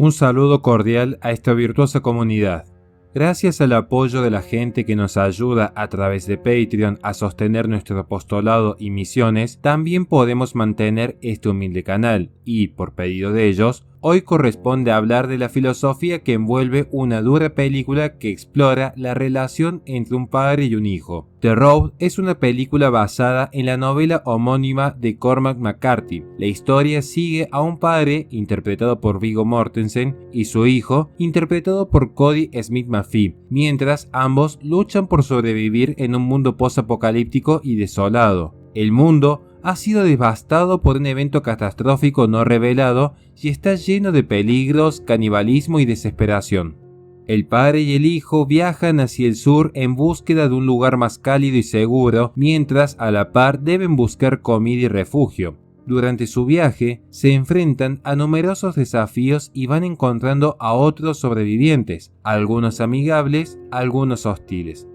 Un saludo cordial a esta virtuosa comunidad. Gracias al apoyo de la gente que nos ayuda a través de Patreon a sostener nuestro apostolado y misiones, también podemos mantener este humilde canal y, por pedido de ellos, hoy corresponde hablar de la filosofía que envuelve una dura película que explora la relación entre un padre y un hijo. The Road es una película basada en la novela homónima de Cormac McCarthy. La historia sigue a un padre, interpretado por Viggo Mortensen, y su hijo, interpretado por Cody Smith-McPhee, mientras ambos luchan por sobrevivir en un mundo post-apocalíptico y desolado. El mundo ha sido devastado por un evento catastrófico no revelado y está lleno de peligros, canibalismo y desesperación. El padre y el hijo viajan hacia el sur en búsqueda de un lugar más cálido y seguro, mientras a la par deben buscar comida y refugio. Durante su viaje se enfrentan a numerosos desafíos y van encontrando a otros sobrevivientes, algunos amigables, algunos hostiles.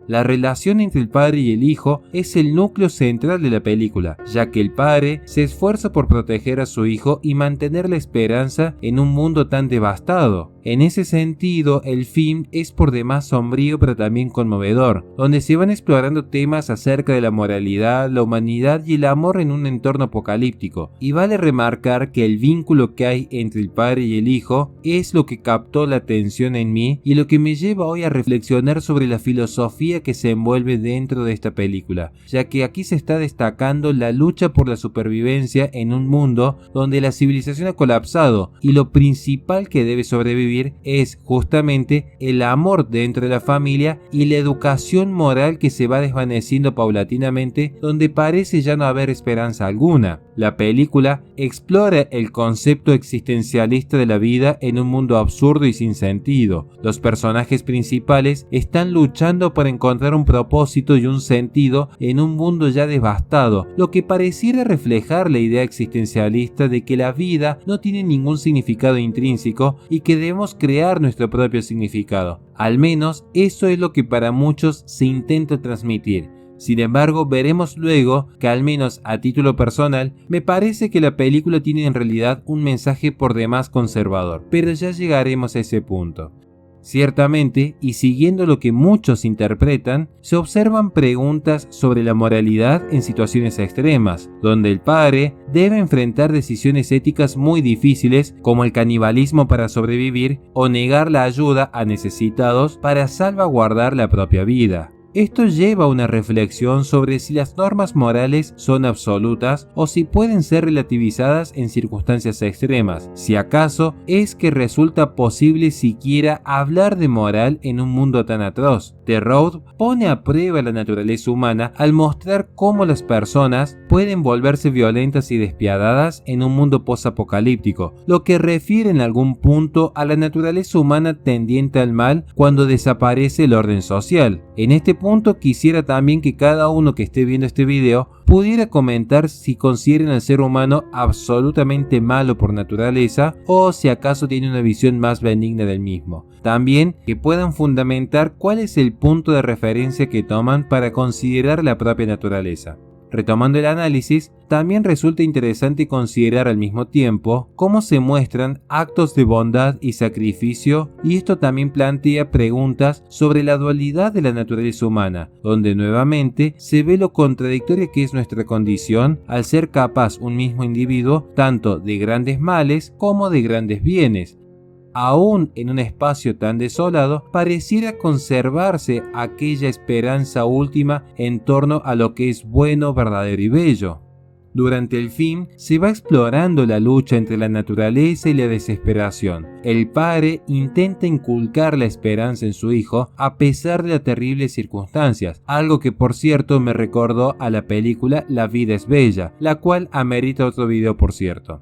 La relación entre el padre y el hijo es el núcleo central de la película, ya que el padre se esfuerza por proteger a su hijo y mantener la esperanza en un mundo tan devastado. En ese sentido, el film es por demás sombrío pero también conmovedor, donde se van explorando temas acerca de la moralidad, la humanidad y el amor en un entorno apocalíptico. Y vale remarcar que el vínculo que hay entre el padre y el hijo es lo que captó la atención en mí y lo que me lleva hoy a reflexionar sobre la filosofía que se envuelve dentro de esta película, ya que aquí se está destacando la lucha por la supervivencia en un mundo donde la civilización ha colapsado y lo principal que debe sobrevivir es justamente el amor dentro de la familia y la educación moral que se va desvaneciendo paulatinamente, donde parece ya no haber esperanza alguna. La película explora el concepto existencialista de la vida en un mundo absurdo y sin sentido. Los personajes principales están luchando por encontrar un propósito y un sentido en un mundo ya devastado, lo que pareciera reflejar la idea existencialista de que la vida no tiene ningún significado intrínseco y que debemos crear nuestro propio significado. Al menos eso es lo que para muchos se intenta transmitir. Sin embargo, veremos luego que, al menos a título personal, me parece que la película tiene en realidad un mensaje por demás conservador, pero ya llegaremos a ese punto. Ciertamente, y siguiendo lo que muchos interpretan, se observan preguntas sobre la moralidad en situaciones extremas, donde el padre debe enfrentar decisiones éticas muy difíciles como el canibalismo para sobrevivir o negar la ayuda a necesitados para salvaguardar la propia vida. Esto lleva a una reflexión sobre si las normas morales son absolutas o si pueden ser relativizadas en circunstancias extremas, si acaso es que resulta posible siquiera hablar de moral en un mundo tan atroz. The Road pone a prueba la naturaleza humana al mostrar cómo las personas pueden volverse violentas y despiadadas en un mundo posapocalíptico, lo que refiere en algún punto a la naturaleza humana tendiente al mal cuando desaparece el orden social. En este punto quisiera también que cada uno que esté viendo este video pudiera comentar si consideran al ser humano absolutamente malo por naturaleza o si acaso tiene una visión más benigna del mismo. También que puedan fundamentar cuál es el punto de referencia que toman para considerar la propia naturaleza. Retomando el análisis, también resulta interesante considerar al mismo tiempo cómo se muestran actos de bondad y sacrificio, y esto también plantea preguntas sobre la dualidad de la naturaleza humana, donde nuevamente se ve lo contradictoria que es nuestra condición al ser capaz un mismo individuo tanto de grandes males como de grandes bienes. Aún en un espacio tan desolado, pareciera conservarse aquella esperanza última en torno a lo que es bueno, verdadero y bello. Durante el film se va explorando la lucha entre la naturaleza y la desesperación. El padre intenta inculcar la esperanza en su hijo a pesar de las terribles circunstancias, algo que por cierto me recordó a la película La vida es bella, la cual amerita otro video por cierto.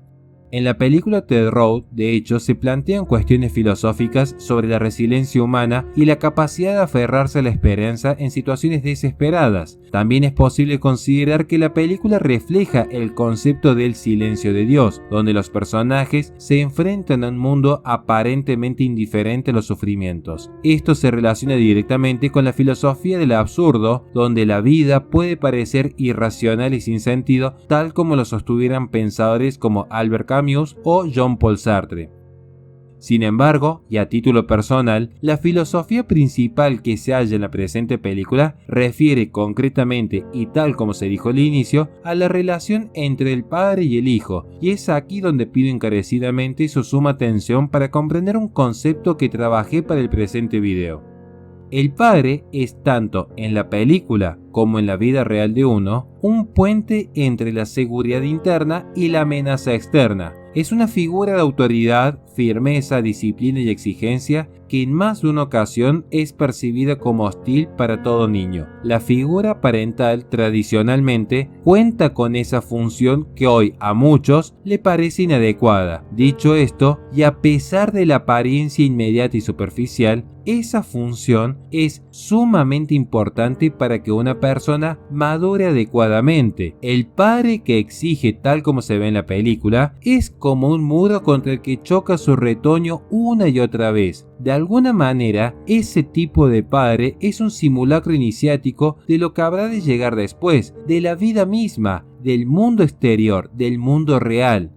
En la película The Road, de hecho, se plantean cuestiones filosóficas sobre la resiliencia humana y la capacidad de aferrarse a la esperanza en situaciones desesperadas. También es posible considerar que la película refleja el concepto del silencio de Dios, donde los personajes se enfrentan a un mundo aparentemente indiferente a los sufrimientos. Esto se relaciona directamente con la filosofía del absurdo, donde la vida puede parecer irracional y sin sentido, tal como lo sostuvieran pensadores como Albert Camus o Jean-Paul Sartre. Sin embargo, y a título personal, la filosofía principal que se halla en la presente película refiere concretamente, y tal como se dijo al inicio, a la relación entre el padre y el hijo, y es aquí donde pido encarecidamente su suma atención para comprender un concepto que trabajé para el presente video. El padre es tanto en la película como en la vida real de uno, un puente entre la seguridad interna y la amenaza externa. Es una figura de autoridad, firmeza, disciplina y exigencia que en más de una ocasión es percibida como hostil para todo niño. La figura parental tradicionalmente cuenta con esa función que hoy a muchos le parece inadecuada. Dicho esto, y a pesar de la apariencia inmediata y superficial, esa función es sumamente importante para que una persona madure adecuadamente. El padre que exige, tal como se ve en la película, es como un muro contra el que choca su retoño una y otra vez. De alguna manera, ese tipo de padre es un simulacro iniciático de lo que habrá de llegar después, de la vida misma, del mundo exterior, del mundo real.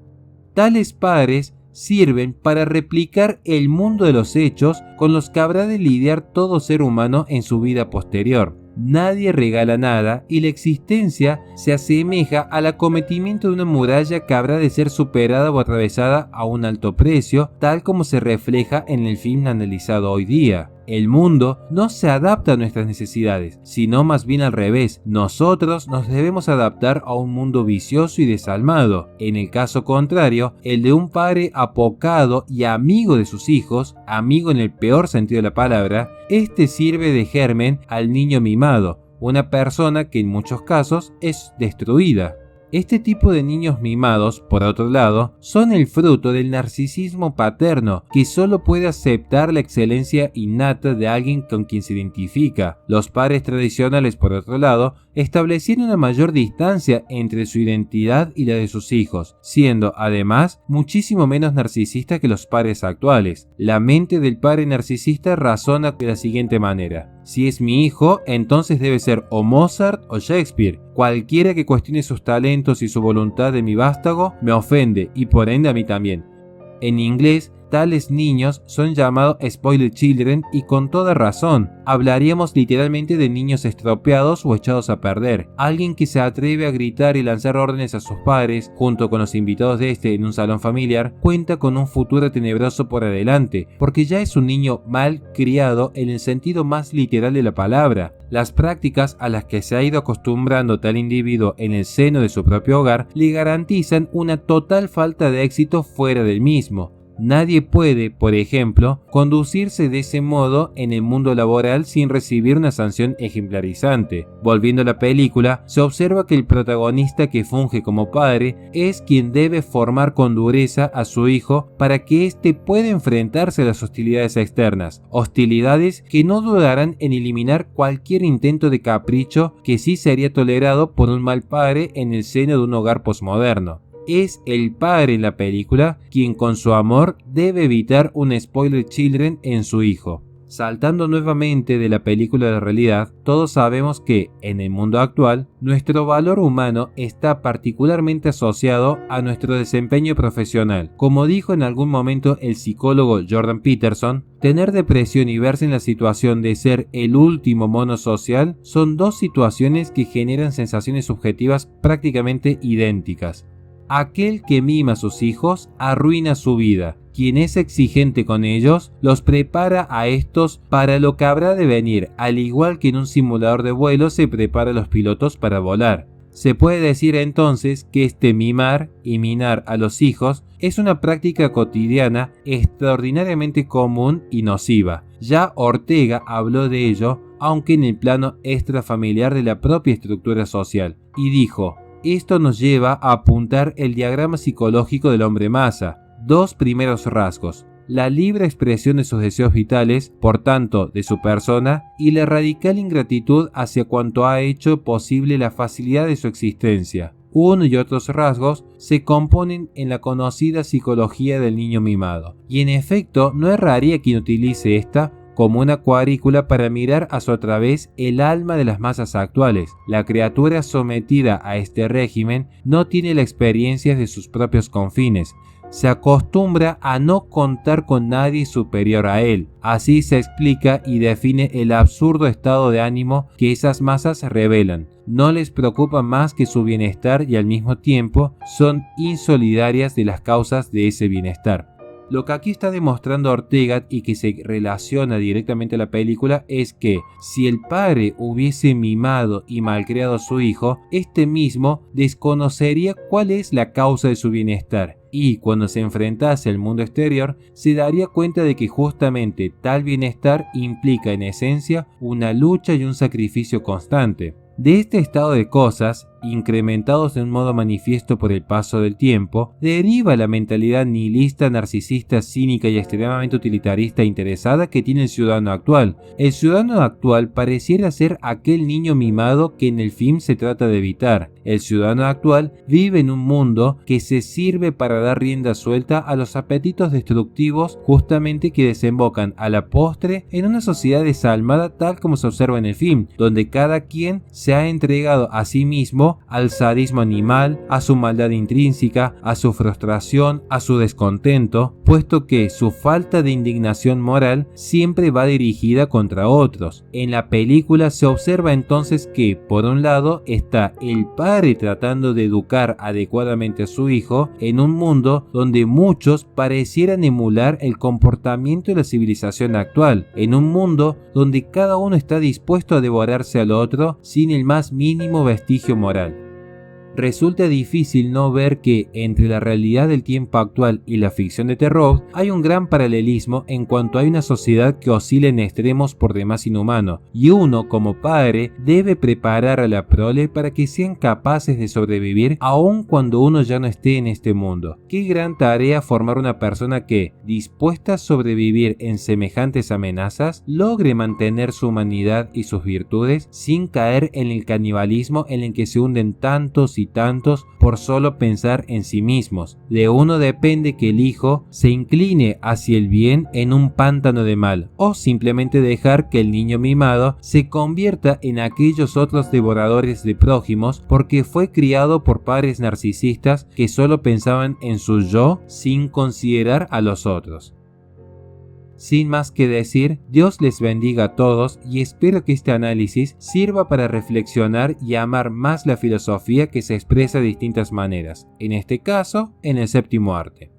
Tales padres sirven para replicar el mundo de los hechos con los que habrá de lidiar todo ser humano en su vida posterior. Nadie regala nada y la existencia se asemeja al acometimiento de una muralla que habrá de ser superada o atravesada a un alto precio, tal como se refleja en el film analizado hoy día. El mundo no se adapta a nuestras necesidades, sino más bien al revés. Nosotros nos debemos adaptar a un mundo vicioso y desalmado. En el caso contrario, el de un padre apocado y amigo de sus hijos, amigo en el peor sentido de la palabra, este sirve de germen al niño mimado, una persona que en muchos casos es destruida. Este tipo de niños mimados, por otro lado, son el fruto del narcisismo paterno, que solo puede aceptar la excelencia innata de alguien con quien se identifica. Los padres tradicionales, por otro lado, establecieron una mayor distancia entre su identidad y la de sus hijos, siendo, además, muchísimo menos narcisista que los padres actuales. La mente del padre narcisista razona de la siguiente manera: si es mi hijo, entonces debe ser o Mozart o Shakespeare. Cualquiera que cuestione sus talentos y su voluntad de mi vástago me ofende, y por ende a mí también. En inglés, tales niños son llamados spoiled children, y con toda razón. Hablaríamos literalmente de niños estropeados o echados a perder. Alguien que se atreve a gritar y lanzar órdenes a sus padres, junto con los invitados de este en un salón familiar, cuenta con un futuro tenebroso por adelante, porque ya es un niño mal criado en el sentido más literal de la palabra. Las prácticas a las que se ha ido acostumbrando tal individuo en el seno de su propio hogar le garantizan una total falta de éxito fuera del mismo. Nadie puede, por ejemplo, conducirse de ese modo en el mundo laboral sin recibir una sanción ejemplarizante. Volviendo a la película, se observa que el protagonista que funge como padre es quien debe formar con dureza a su hijo para que éste pueda enfrentarse a las hostilidades externas, hostilidades que no dudarán en eliminar cualquier intento de capricho que sí sería tolerado por un mal padre en el seno de un hogar posmoderno. Es el padre en la película quien con su amor debe evitar un spoiler children en su hijo. Saltando nuevamente de la película a la realidad, todos sabemos que, en el mundo actual, nuestro valor humano está particularmente asociado a nuestro desempeño profesional. Como dijo en algún momento el psicólogo Jordan Peterson, tener depresión y verse en la situación de ser el último mono social son dos situaciones que generan sensaciones subjetivas prácticamente idénticas. Aquel que mima a sus hijos arruina su vida. Quien es exigente con ellos los prepara a estos para lo que habrá de venir, al igual que en un simulador de vuelo se prepara a los pilotos para volar. Se puede decir entonces que este mimar y minar a los hijos es una práctica cotidiana extraordinariamente común y nociva. Ya Ortega habló de ello, aunque en el plano extrafamiliar de la propia estructura social, y dijo: esto nos lleva a apuntar el diagrama psicológico del hombre masa. Dos primeros rasgos: la libre expresión de sus deseos vitales, por tanto de su persona, y la radical ingratitud hacia cuanto ha hecho posible la facilidad de su existencia. Uno y otros rasgos se componen en la conocida psicología del niño mimado, y en efecto no erraría quien utilice esta como una cuadrícula para mirar a su través el alma de las masas actuales. La criatura sometida a este régimen no tiene la experiencia de sus propios confines, se acostumbra a no contar con nadie superior a él. Así se explica y define el absurdo estado de ánimo que esas masas revelan. No les preocupa más que su bienestar y al mismo tiempo son insolidarias de las causas de ese bienestar. Lo que aquí está demostrando Ortega y que se relaciona directamente a la película es que si el padre hubiese mimado y malcriado a su hijo, este mismo desconocería cuál es la causa de su bienestar y cuando se enfrentase al mundo exterior se daría cuenta de que justamente tal bienestar implica en esencia una lucha y un sacrificio constante. De este estado de cosas, incrementados de un modo manifiesto por el paso del tiempo, deriva la mentalidad nihilista, narcisista, cínica y extremadamente utilitarista e interesada que tiene el ciudadano actual. El ciudadano actual pareciera ser aquel niño mimado que en el film se trata de evitar. El ciudadano actual vive en un mundo que se sirve para dar rienda suelta a los apetitos destructivos justamente que desembocan a la postre en una sociedad desalmada tal como se observa en el film, donde cada quien se ha entregado a sí mismo al sadismo animal, a su maldad intrínseca, a su frustración, a su descontento, puesto que su falta de indignación moral siempre va dirigida contra otros. En la película se observa entonces que, por un lado, está el padre tratando de educar adecuadamente a su hijo en un mundo donde muchos parecieran emular el comportamiento de la civilización actual, en un mundo donde cada uno está dispuesto a devorarse al otro sin el más mínimo vestigio moral. Resulta difícil no ver que entre la realidad del tiempo actual y la ficción de terror hay un gran paralelismo en cuanto hay una sociedad que oscila en extremos por demás inhumano, y uno como padre debe preparar a la prole para que sean capaces de sobrevivir aun cuando uno ya no esté en este mundo. Qué gran tarea formar una persona que, dispuesta a sobrevivir en semejantes amenazas, logre mantener su humanidad y sus virtudes sin caer en el canibalismo en el que se hunden tantos y tantos por solo pensar en sí mismos. De uno depende que el hijo se incline hacia el bien en un pántano de mal, o simplemente dejar que el niño mimado se convierta en aquellos otros devoradores de prójimos porque fue criado por padres narcisistas que solo pensaban en su yo sin considerar a los otros. Sin más que decir, Dios les bendiga a todos y espero que este análisis sirva para reflexionar y amar más la filosofía que se expresa de distintas maneras, en este caso, en el séptimo arte.